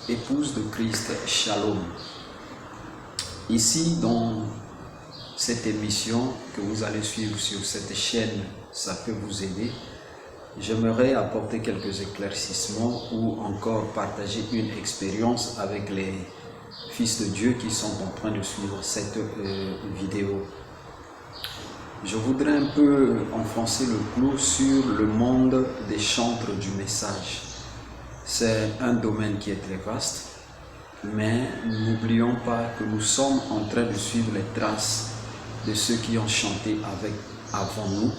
épouse de Christ, Shalom. Ici, dans cette émission que vous allez suivre sur cette chaîne, ça peut vous aider. J'aimerais apporter quelques éclaircissements ou encore partager une expérience avec les fils de Dieu qui sont en train de suivre cette vidéo. Je voudrais un peu enfoncer le clou sur le monde des chantres du message. C'est un domaine qui est très vaste, mais n'oublions pas que nous sommes en train de suivre les traces de ceux qui ont chanté avant nous,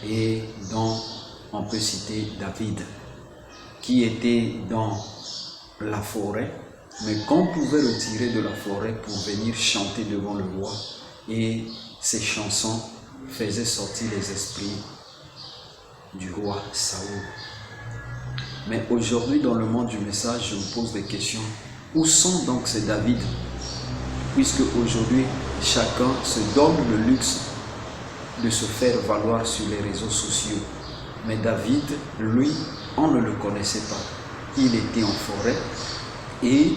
et dont on peut citer David, qui était dans la forêt, mais qu'on pouvait retirer de la forêt pour venir chanter devant le roi, et ces chansons faisaient sortir les esprits du roi Saoul. Mais aujourd'hui, dans le monde du message, je me pose des questions. Où sont donc ces David? Puisque aujourd'hui, chacun se donne le luxe de se faire valoir sur les réseaux sociaux. Mais David, lui, on ne le connaissait pas. Il était en forêt et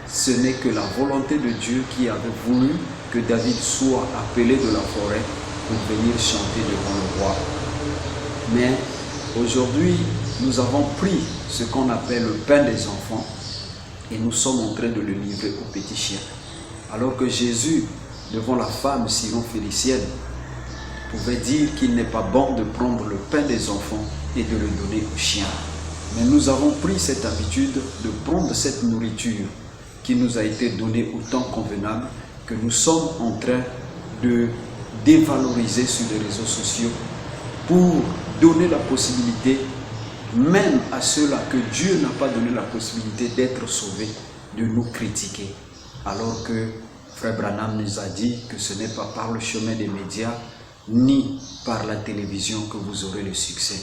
ce n'est que la volonté de Dieu qui avait voulu que David soit appelé de la forêt pour venir chanter devant le roi. Mais aujourd'hui, nous avons pris ce qu'on appelle le pain des enfants et nous sommes en train de le livrer aux petits chiens. Alors que Jésus, devant la femme syro-phénicienne, pouvait dire qu'il n'est pas bon de prendre le pain des enfants et de le donner aux chiens. Mais nous avons pris cette habitude de prendre cette nourriture qui nous a été donnée au temps convenable, que nous sommes en train de dévaloriser sur les réseaux sociaux pour donner la possibilité, même à ceux-là que Dieu n'a pas donné la possibilité d'être sauvés, de nous critiquer. Alors que Frère Branham nous a dit que ce n'est pas par le chemin des médias, ni par la télévision que vous aurez le succès.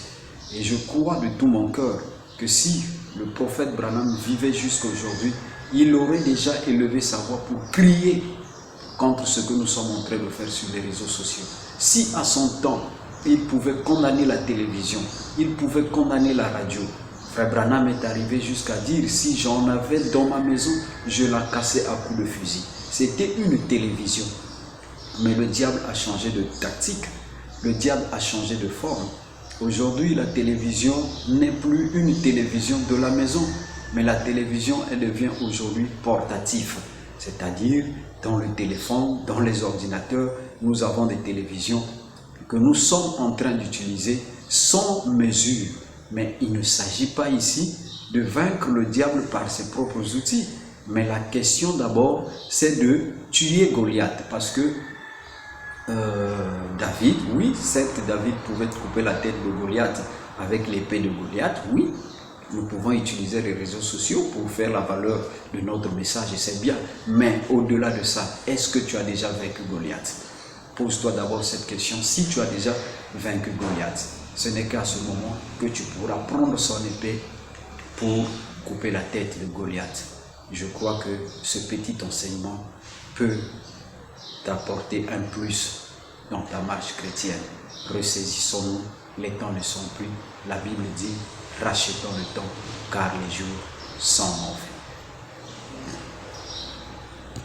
Et je crois de tout mon cœur que si le prophète Branham vivait jusqu'à aujourd'hui, il aurait déjà élevé sa voix pour crier contre ce que nous sommes en train de faire sur les réseaux sociaux. Si à son temps, il pouvait condamner la télévision, il pouvait condamner la radio, Frère Branham est arrivé jusqu'à dire, si j'en avais dans ma maison, je la cassais à coups de fusil. C'était une télévision. Mais le diable a changé de tactique, le diable a changé de forme. Aujourd'hui, la télévision n'est plus une télévision de la maison, mais la télévision, elle devient aujourd'hui portative. C'est-à-dire, dans le téléphone, dans les ordinateurs, nous avons des télévisions que nous sommes en train d'utiliser sans mesure. Mais il ne s'agit pas ici de vaincre le diable par ses propres outils. Mais la question d'abord, c'est de tuer Goliath, parce que David, oui, certes David pouvait couper la tête de Goliath avec l'épée de Goliath, oui, nous pouvons utiliser les réseaux sociaux pour faire la valeur de notre message et c'est bien, mais au-delà de ça, est-ce que tu as déjà vaincu Goliath? Pose-toi d'abord cette question, si tu as déjà vaincu Goliath, ce n'est qu'à ce moment que tu pourras prendre son épée pour couper la tête de Goliath. Je crois que ce petit enseignement peut t'apporter un plus dans ta marche chrétienne. Ressaisissons-nous, les temps ne sont plus. La Bible dit, rachetons le temps, car les jours sont mauvais.